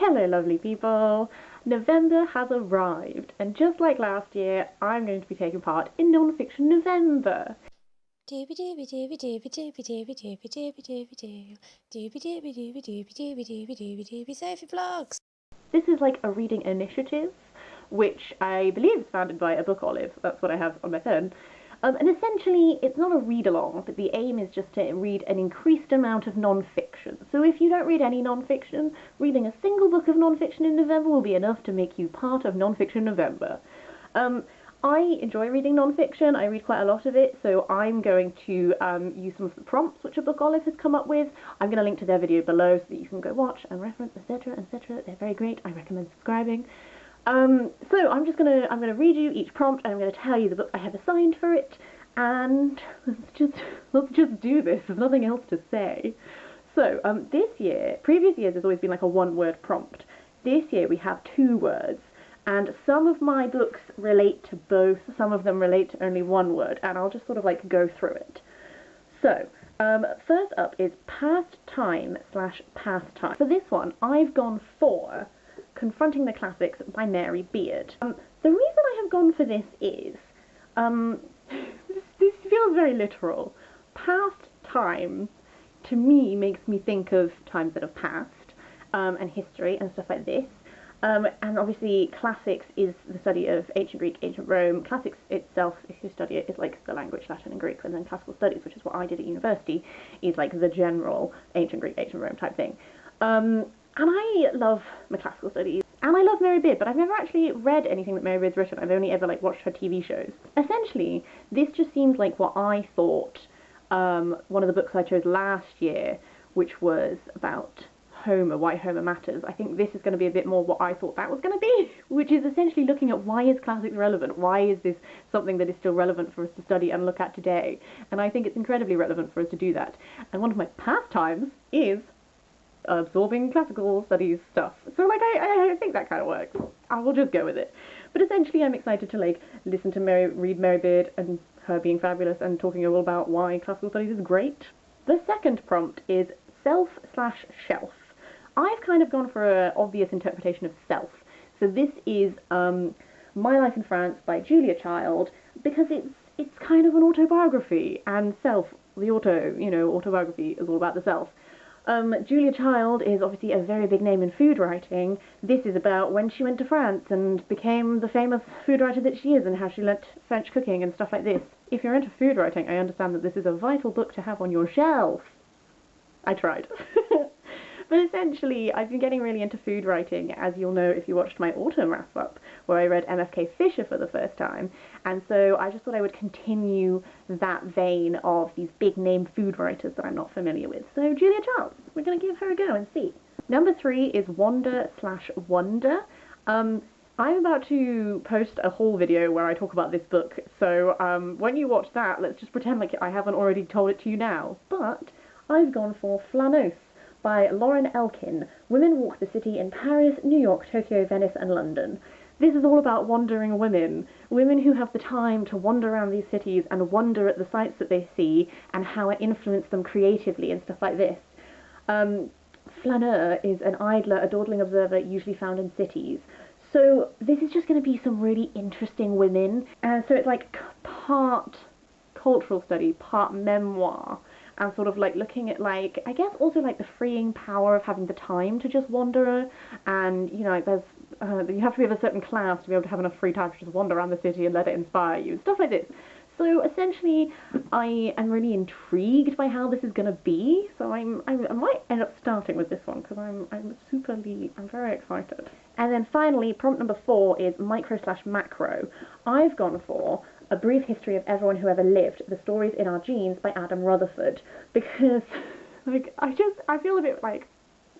Hello lovely people! November has arrived, and just like last year, I'm going to be taking part in Non-Fiction November. Sophie Vlogs. This is like a reading initiative, which I believe is founded by a book olive, that's what I have on my phone. And essentially, it's not a read-along, but the aim is just to read an increased amount of non-fiction. So if you don't read any non-fiction, reading a single book of non-fiction in November will be enough to make you part of Non-Fiction November. I enjoy reading non-fiction, I read quite a lot of it, so I'm going to use some of the prompts which a book olive has come up with. I'm going to link to their video below so that you can go watch and reference, etc, etc. They're very great, I recommend subscribing. So I'm gonna read you each prompt, and I'm gonna tell you the book I have assigned for it, and let's just do this. There's nothing else to say. So previous years there's always been like a one-word prompt. This year we have 2 words, and some of my books relate to both. Some of them relate to only 1 word, and I'll just sort of like go through it. So first up is Pastime/Pastime. For this one, I've gone for Confronting the Classics by Mary Beard. The reason I have gone for this is, this feels very literal. Past time, to me, makes me think of times that have passed, and history and stuff like this. And obviously classics is the study of ancient Greek, ancient Rome. Classics itself, if you study it, is like the language Latin and Greek, and then classical studies, which is what I did at university, is like the general ancient Greek, ancient Rome type thing. And I love my classical studies, and I love Mary Beard, but I've never actually read anything that Mary Beard's written. I've only ever like watched her TV shows. Essentially, this just seems like what I thought one of the books I chose last year, which was about Homer, why Homer matters. I think this is going to be a bit more what I thought that was going to be, which is essentially looking at why is classics relevant? Why is this something that is still relevant for us to study and look at today? And I think it's incredibly relevant for us to do that. And one of my pastimes is absorbing classical studies stuff. So like I think that kind of works. I will just go with it. But essentially I'm excited to like listen to read Mary Beard and her being fabulous and talking all about why classical studies is great. The second prompt is self/shelf. I've kind of gone for an obvious interpretation of self. So this is My Life in France by Julia Child, because it's kind of an autobiography, and self, the autobiography is all about the self. Julia Child is obviously a very big name in food writing. This is about when she went to France and became the famous food writer that she is, and how she learnt French cooking and stuff like this. If you're into food writing, I understand that this is a vital book to have on your shelf. I tried. But essentially, I've been getting really into food writing, as you'll know if you watched my autumn wrap-up, where I read MFK Fisher for the first time, and so I just thought I would continue that vein of these big-name food writers that I'm not familiar with. So Julia Child, we're going to give her a go and see. Number 3 is Wander/Wonder. I'm about to post a whole video where I talk about this book, so when you watch that, let's just pretend like I haven't already told it to you now. But I've gone for Flaneuse by Lauren Elkin. Women walk the city in Paris, New York, Tokyo, Venice, and London. This is all about wandering women. Women who have the time to wander around these cities and wonder at the sights that they see and how it influenced them creatively and stuff like this. Flaneur is an idler, a dawdling observer usually found in cities. So this is just going to be some really interesting women. And so it's like part cultural study, part memoir, and sort of like looking at like, I guess also like the freeing power of having the time to just wander, and you know, like there's you have to be of a certain class to be able to have enough free time to just wander around the city and let it inspire you, stuff like this. So essentially I am really intrigued by how this is going to be, so I might end up starting with this one because I'm very excited. And then finally, prompt number 4 is Micro/Macro. I've gone for A Brief History of Everyone Who Ever Lived, The Stories in Our Genes by Adam Rutherford, because like I feel a bit like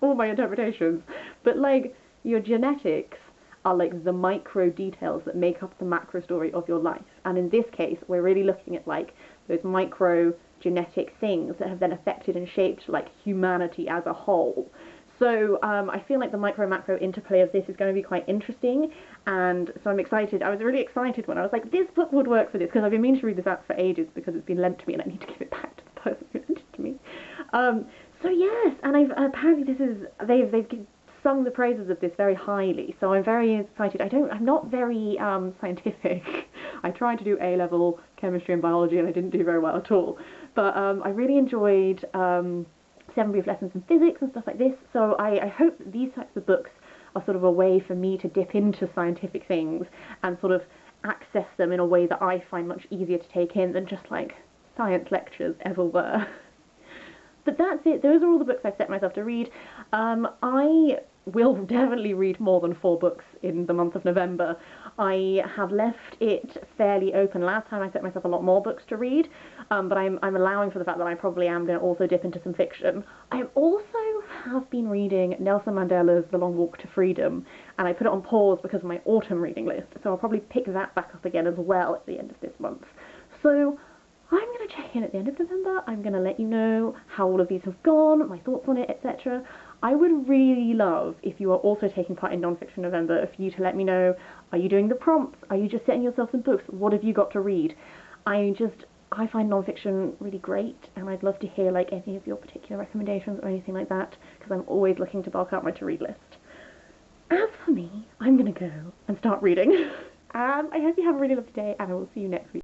all my interpretations, but like your genetics are like the micro details that make up the macro story of your life, and in this case we're really looking at like those micro genetic things that have then affected and shaped like humanity as a whole. So I feel like the micro-macro interplay of this is going to be quite interesting, and so I'm excited. I was really excited when I was like, this book would work for this, because I've been meaning to read this out for ages because it's been lent to me and I need to give it back to the person who lent it to me. So yes, and apparently this is, they've sung the praises of this very highly, so I'm very excited. I'm not very scientific. I tried to do A-level chemistry and biology and I didn't do very well at all. But I really enjoyed 7 brief lessons in physics and stuff like this, so I hope that these types of books are sort of a way for me to dip into scientific things and sort of access them in a way that I find much easier to take in than just like science lectures ever were. But that's it. Those are all the books I've set myself to read. I will definitely read more than 4 books in the month of November. I have left it fairly open. Last time I set myself a lot more books to read, but I'm allowing for the fact that I probably am going to also dip into some fiction. I also have been reading Nelson Mandela's The Long Walk to Freedom, and I put it on pause because of my autumn reading list, so I'll probably pick that back up again as well at the end of this month. So I'm going to check in at the end of November. I'm going to let you know how all of these have gone, my thoughts on it, etc. I would really love, if you are also taking part in Non-Fiction November, for you to let me know, are you doing the prompts? Are you just setting yourself some books? What have you got to read? I find non-fiction really great, and I'd love to hear like any of your particular recommendations or anything like that, because I'm always looking to bulk out my to-read list. As for me, I'm going to go and start reading. I hope you have a really lovely day, and I will see you next week.